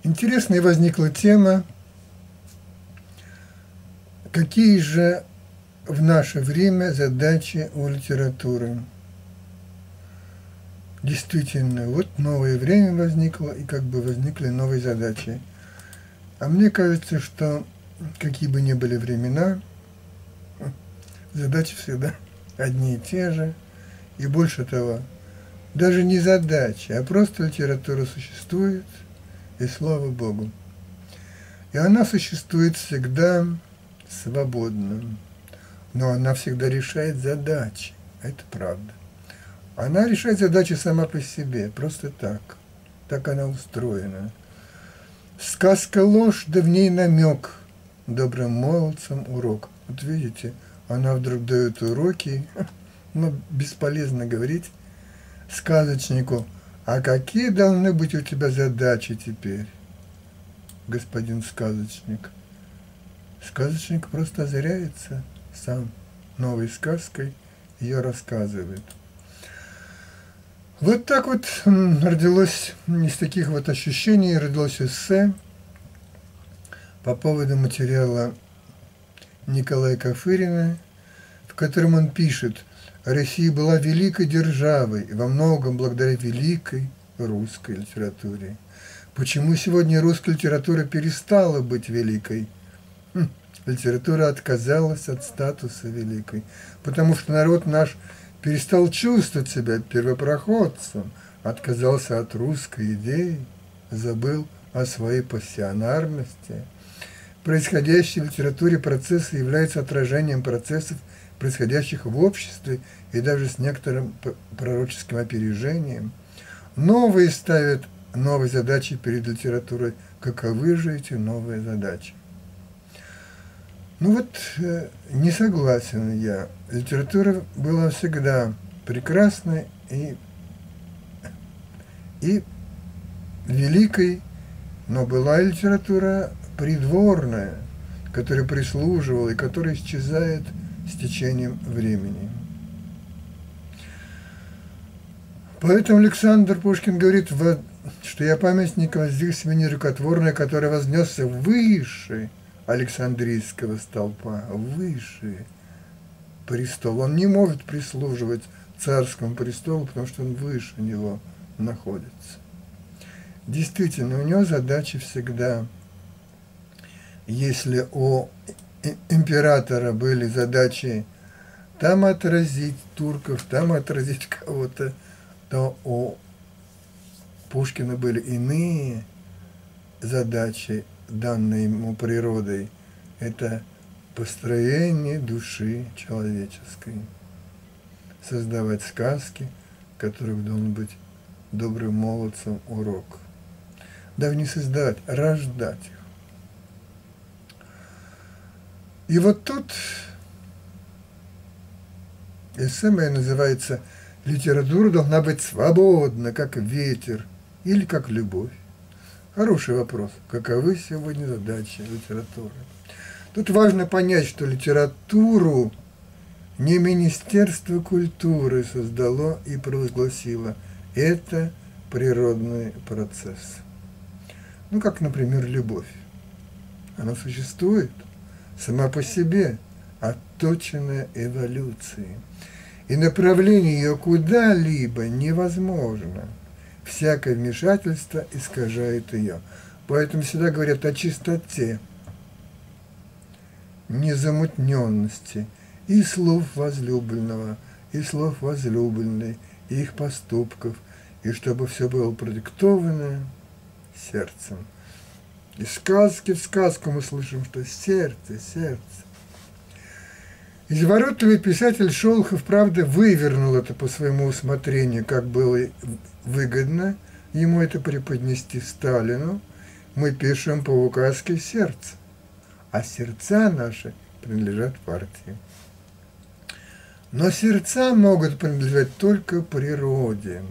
Интересная возникла тема, какие же в наше время задачи у литературы. Действительно, вот новое время возникло, и как бы возникли новые задачи. А мне кажется, что какие бы ни были времена, задачи всегда одни и те же. И больше того, даже не задачи, а просто литература существует, и слава Богу. И она существует всегда свободно, но она всегда решает задачи, это правда. Она решает задачи сама по себе, просто так. Так она устроена. Сказка ложь, да в ней намек, добрым молодцам урок. Вот видите, она вдруг дает уроки, но бесполезно говорить сказочнику, а какие должны быть у тебя задачи теперь, господин сказочник? Сказочник просто озаряется сам новой сказкой, ее рассказывает. Вот так вот родилось, из таких вот ощущений родилось эссе по поводу материала Николая Кафырина, в котором он пишет: «Россия была великой державой, во многом благодаря великой русской литературе. Почему сегодня русская литература перестала быть великой? Литература отказалась от статуса великой, потому что народ наш перестал чувствовать себя первопроходцем, отказался от русской идеи, забыл о своей пассионарности. Происходящие в литературе процессы являются отражением процессов, происходящих в обществе, и даже с некоторым пророческим опережением. Новые ставят новые задачи перед литературой. Каковы же эти новые задачи?» Ну вот, не согласен я. Литература была всегда прекрасной и великой, но была литература придворная, которая прислуживала и которая исчезает с течением времени. Поэтому Александр Пушкин говорит, что я памятник воздвиг себе нерукотворный, который вознесся выше Александрийского столпа, выше престола. Он не может прислуживать царскому престолу, потому что он выше него находится. Действительно, у него задачи всегда, если у императора были задачи там отразить турков, там отразить кого-то, то у Пушкина были иные задачи, данные ему природой. Это построение души человеческой, создавать сказки, которых должен быть добрым молодцам урок. Даже не создавать, а рождать их. И вот тут эссе мое называется «Литература должна быть свободна, как ветер или как любовь». Хороший вопрос. Каковы сегодня задачи литературы? Тут важно понять, что литературу не Министерство культуры создало и провозгласило. Это природный процесс. Ну, как, например, любовь. Она существует сама по себе, отточенная эволюцией. И направление ее куда-либо невозможно. Всякое вмешательство искажает ее. Поэтому всегда говорят о чистоте, незамутненности и слов возлюбленного, и слов возлюбленной, и их поступков, и чтобы все было продиктовано сердцем. Из сказки в сказку мы слышим, что сердце, сердце. Изворотливый писатель Шолохов, правда, вывернул это по своему усмотрению, как было выгодно ему это преподнести Сталину. Мы пишем по указке сердца, а сердца наши принадлежат партии. Но сердца могут принадлежать только природе.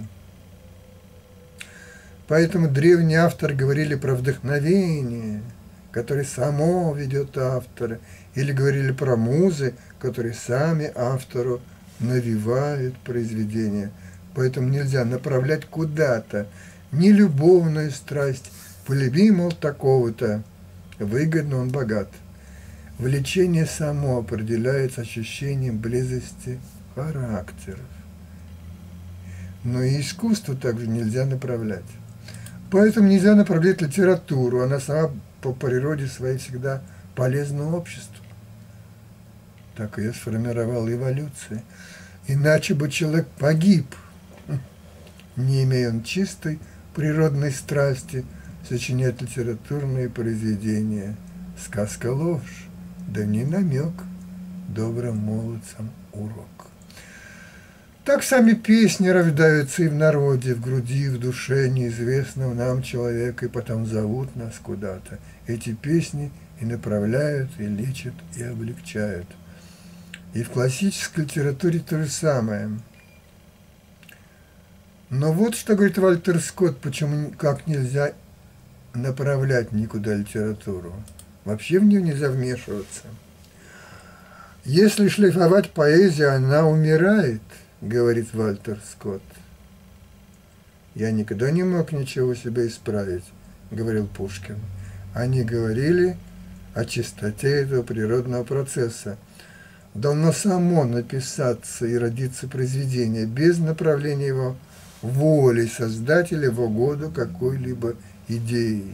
Поэтому древние авторы говорили про вдохновение, которое само ведет автора, или говорили про музы, которые сами автору навевают произведение. Поэтому нельзя направлять куда-то ни любовную страсть, Полюби, мол, такого-то, выгодно, он богат. Влечение само определяется ощущением близости характеров. Но и искусство также нельзя направлять. Поэтому нельзя направлять литературу, она сама по природе своей всегда полезна обществу. Так ее сформировала эволюция. Иначе бы человек погиб, не имея он чистой природной страсти сочинять литературные произведения. Сказка ложь, да не намек, добрым молодцам урок. Так сами песни рождаются и в народе, в груди, в душе неизвестного нам человека, и потом зовут нас куда-то. Эти песни и направляют, и лечат, и облегчают. И в классической литературе то же самое. Но вот что говорит Вальтер Скотт, почему как нельзя направлять никуда литературу. Вообще в нее нельзя вмешиваться. Если шлифовать поэзию, она умирает, говорит Вальтер Скотт. Я никогда не мог ничего себе исправить, говорил Пушкин. Они говорили о чистоте этого природного процесса. Должно само написаться и родиться произведение без направления его воли создателя в угоду какой-либо идеи.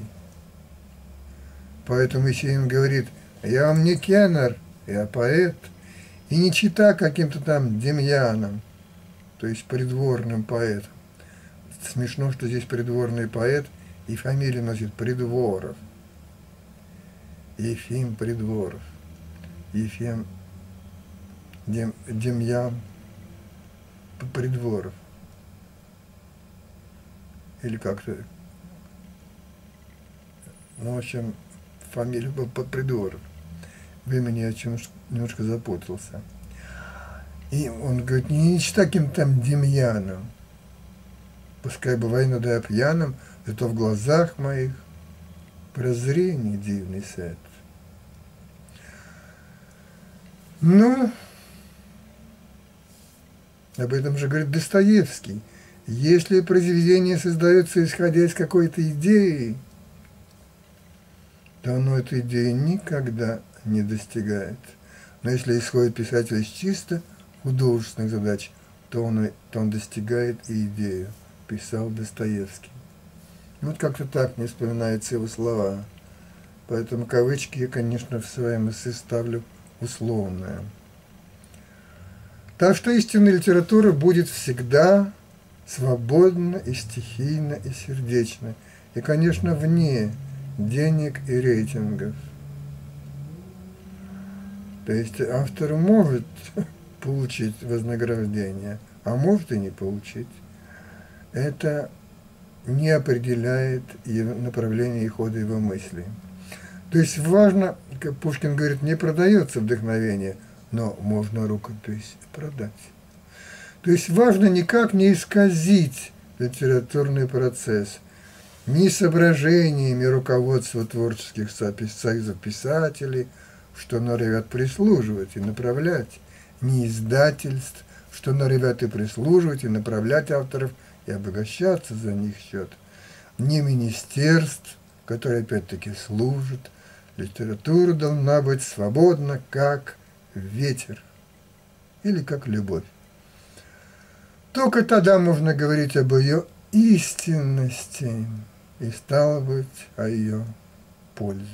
Поэтому Есенин говорит: я вам не кеннер, я поэт, и не чита каким-то там Демьяном, то есть придворным поэтом. Смешно, что здесь придворный поэт и фамилию носит Придворов. Ефим Придворов. Ефим Демьян Придворов. Или как-то. Ну, в общем, фамилия была Придворов. В имени я немножко запутался. И он говорит, не читай таким там Демьяном. Пускай бывает иногда я пьяным, зато в глазах моих прозрение дивный свет. Ну, об этом же говорит Достоевский. Если произведение создается исходя из какой-то идеи, то оно эту идею никогда не достигает. Но если исходит писатель из чисто художественных задач, то он достигает и идею, писал Достоевский. Вот как-то так мне вспоминаются его слова. Поэтому кавычки я, конечно, в своем эссе ставлю условные. Так что истинная литература будет всегда свободна и стихийна и сердечна. И, конечно, вне денег и рейтингов. То есть автор может получить вознаграждение, а может и не получить. Это не определяет направление и хода его мыслей. То есть важно, как Пушкин говорит, не продается вдохновение, но можно рукопись продать. То есть важно никак не исказить литературный процесс ни соображениями руководства творческих союзов писателей, что норовят прислуживать и направлять, ни издательств, что норовят и прислуживать, и направлять авторов, и обогащаться за них счет, ни министерств, которые опять-таки служат. Литература должна быть свободна, как ветер или как любовь. Только тогда можно говорить об ее истинности и, стало быть, о ее пользе.